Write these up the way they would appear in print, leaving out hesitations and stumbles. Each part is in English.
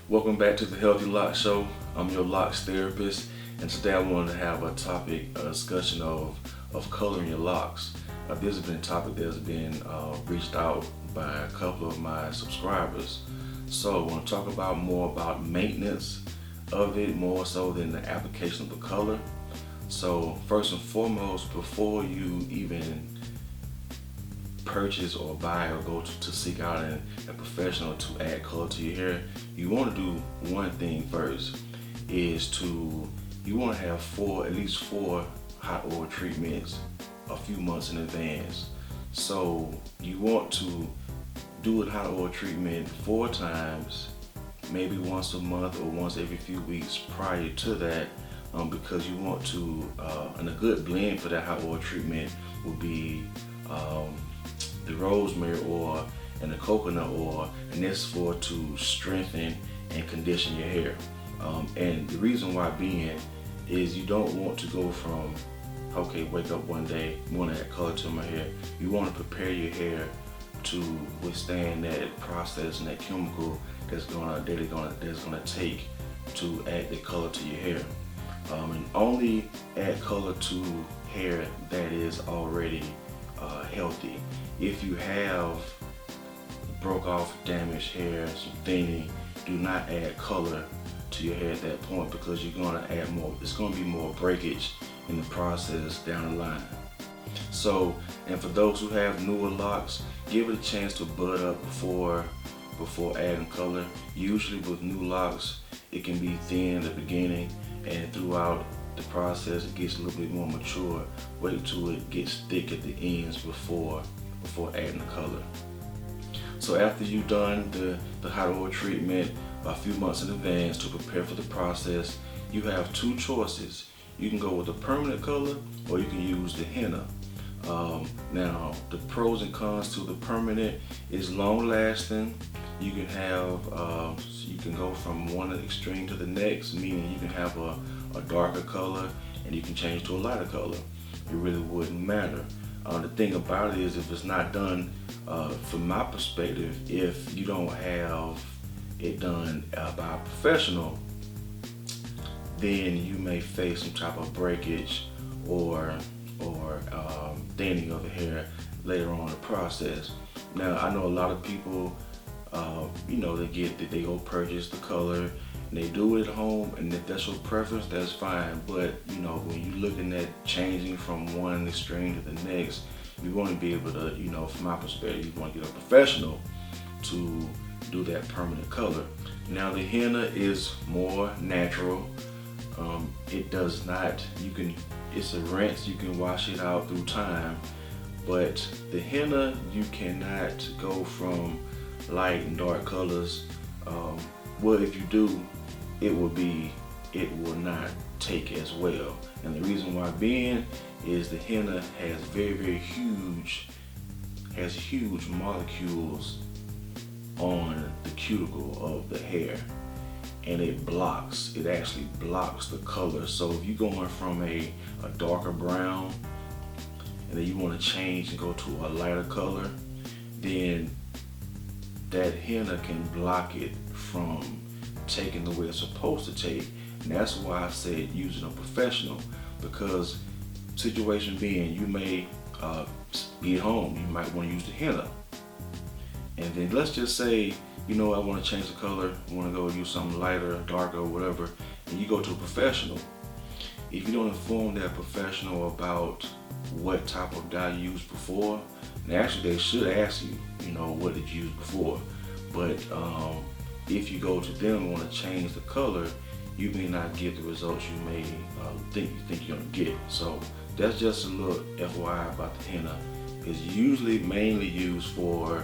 Welcome back to the Healthy Locs Show. I'm your Locs therapist, and today I wanted to have a discussion of coloring your locks. This has been a topic that has been reached out by a couple of my subscribers. So I want to talk about more about maintenance of it, more so than the application of the color. So first and foremost, before you even purchase or buy or go to seek out a professional to add color to your hair, you want to do one thing first, is you want to have at least four hot oil treatments a few months in advance. So you want to do a hot oil treatment 4 times, maybe once a month or once every few weeks prior to that, because you want to, and a good blend for that hot oil treatment would be the rosemary oil and the coconut oil, and this for to strengthen and condition your hair. And the reason why being is you don't want to go from, okay, wake up one day, want to add color to my hair. You want to prepare your hair to withstand that process and that chemical that's gonna take to add the color to your hair. And only add color to hair that is already healthy. If you have broke off, damaged hair, some thinning, do not add color to your hair at that point, because you're going to add more. It's going to be more breakage in the process down the line. So, and for those who have newer locks, give it a chance to bud up before adding color. Usually with new locks, it can be thin in the beginning, and throughout the process it gets a little bit more mature. Wait till it gets thick at the ends before adding the color. So after you've done the hot oil treatment a few months in advance to prepare for the process, you have 2 choices. You can go with a permanent color, or you can use the henna. Now the pros and cons to the permanent is long lasting. You can have you can go from one extreme to the next, meaning you can have a darker color and you can change to a lighter color. It really wouldn't matter. The thing about it is, if it's not done, from my perspective, if you don't have it done by a professional, then you may face some type of breakage or thinning of the hair later on in the process. Now I know a lot of people, they go purchase the color and they do it at home, and if that's your preference, that's fine. But when you're looking at changing from one extreme to the next, you want to be able to, from my perspective, you want to get a professional to do that permanent color. Now the henna is more natural. It does not, it's a rinse, you can wash it out through time, but the henna, you cannot go from light and dark colors. Well, if you do, it will not take as well. And the reason why being is the henna has very huge molecules on the cuticle of the hair, and it actually blocks the color. So if you're going from a darker brown and then you want to change and go to a lighter color, then that henna can block it from taking the way it's supposed to take. And that's why I said using a professional, because situation being, you may be at home, you might want to use the henna, and then let's just say, I want to change the color, I want to go use something lighter, darker, whatever, and you go to a professional. If you don't inform that professional about what type of dye you used before, and actually they should ask you, what did you use before, but if you go to them and want to change the color, you may not get the results you may think you're going to get. So that's just a little FYI about the henna. It's usually mainly used for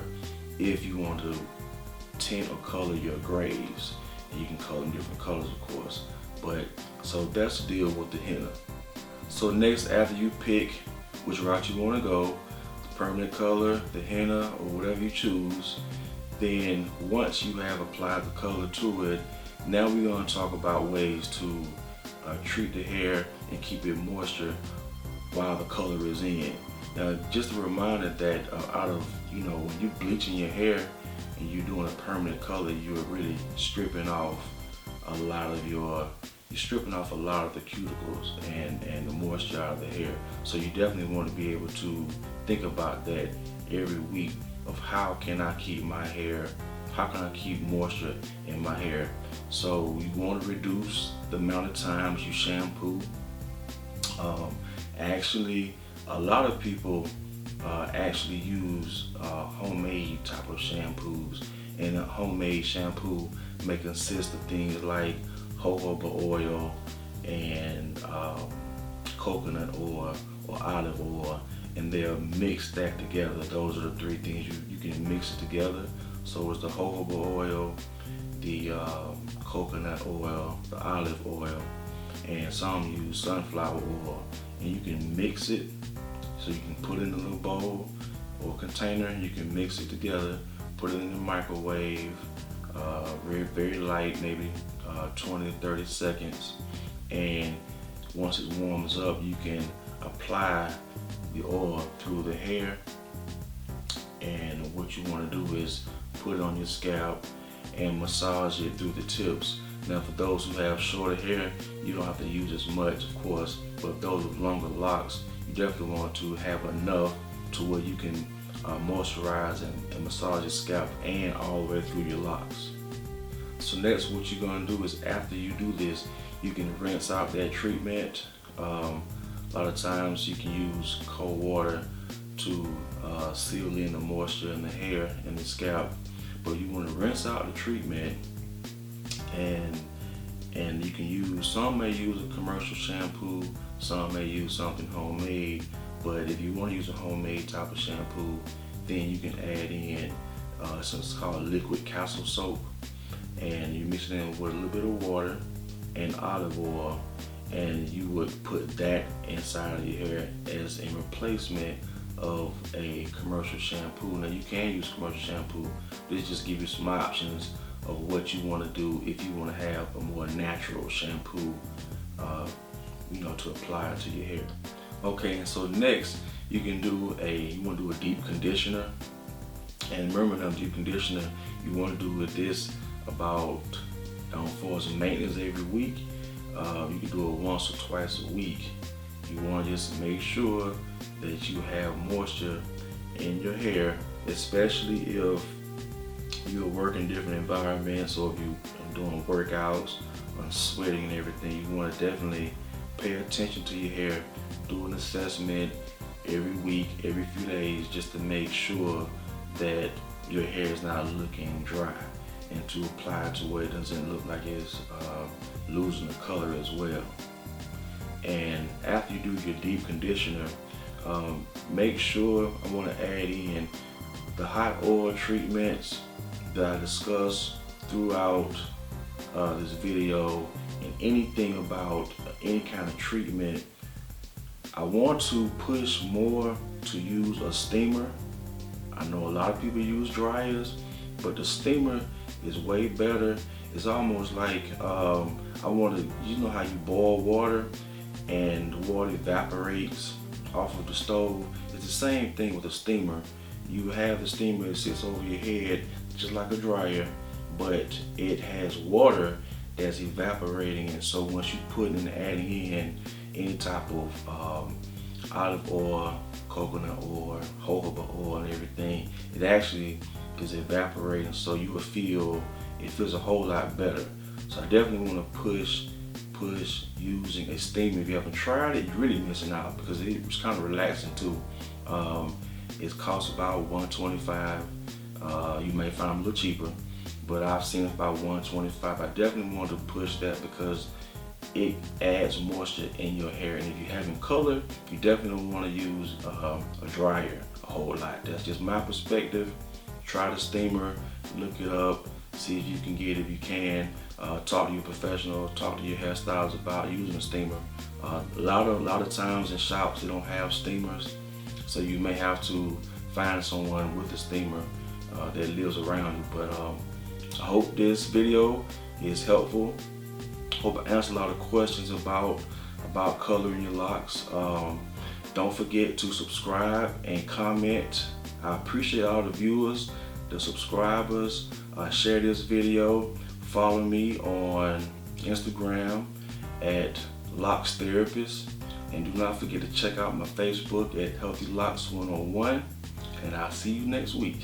if you want to tint or color your grays, and you can color them different colors, of course. But so that's the deal with the henna. So next, after you pick which route you want to go, the permanent color, the henna, or whatever you choose, then once you have applied the color to it, now we're going to talk about ways to treat the hair and keep it moisture while the color is in. Now, just a reminder that when you're bleaching your hair and you're doing a permanent color, you're really stripping off a lot of the cuticles and the moisture out of the hair. So you definitely want to be able to think about that every week of how can I keep moisture in my hair. So you want to reduce the amount of times you shampoo. Actually, a lot of people actually use homemade type of shampoos, and a homemade shampoo may consist of things like jojoba oil and coconut oil or olive oil, and they'll mix that together. Those are the three things you can mix it together. So it's the jojoba oil, the coconut oil, the olive oil, and some use sunflower oil, and you can mix it. So you can put it in a little bowl or container, you can mix it together, put it in the microwave, very light, maybe 20 to 30 seconds. And once it warms up, you can apply the oil through the hair. And what you want to do is put it on your scalp and massage it through the tips. Now for those who have shorter hair, you don't have to use as much, of course, but those with longer locks, you definitely want to have enough to where you can moisturize and massage your scalp and all the way through your locks. So next, what you're going to do is, after you do this, you can rinse out that treatment. A lot of times you can use cold water to seal in the moisture in the hair and the scalp, but you want to rinse out the treatment, and you can use, some may use a commercial shampoo, some may use something homemade, but if you want to use a homemade type of shampoo, then you can add in it's called liquid castle soap, and you mix it in with a little bit of water and olive oil, and you would put that inside of your hair as a replacement of a commercial shampoo. Now you can use commercial shampoo, this just gives you some options of what you want to do if you want to have a more natural shampoo, to apply to your hair. Okay, and so next you want to do a deep conditioner. And remember, now deep conditioner, you want to do this about, for as maintenance every week. You can do it once or twice a week. You want to just make sure that you have moisture in your hair, especially if you're working different environments, or if you're doing workouts or sweating and everything. You want to definitely pay attention to your hair, do an assessment every week, every few days, just to make sure that your hair is not looking dry, and to apply it to where it doesn't look like it's losing the color as well. And after you do your deep conditioner, make sure, I want to add in the hot oil treatments that I discussed throughout this video, and anything about any kind of treatment. I want to push more to use a steamer. I know a lot of people use dryers, but the steamer is way better. It's almost like, you know how you boil water and the water evaporates off of the stove? It's the same thing with a steamer. You have the steamer that sits over your head just like a dryer, but it has water that's evaporating, and so once you put in, adding in any type of olive oil, coconut oil, jojoba oil, and everything, it actually is evaporating, so you will feel, it feels a whole lot better. So I definitely want to push using a steamer. If you haven't tried it, you're really missing out, because it's kind of relaxing too. It costs about $125. You may find them a little cheaper, but I've seen it about $125. I definitely want to push that because it adds moisture in your hair. And if you're having color, you definitely want to use a dryer a whole lot. That's just my perspective. Try the steamer, look it up, see if you can get it. If you can, talk to your professional, talk to your hairstylist about using a steamer. A lot of times in shops they don't have steamers, so you may have to find someone with a steamer that lives around you. But I hope this video is helpful. Hope I answered a lot of questions about coloring your locks. Don't forget to subscribe and comment. I appreciate all the viewers the subscribers. Share this video. Follow me on Instagram at Locs Therapist. And do not forget to check out my Facebook at Healthy Locs 101. And I'll see you next week.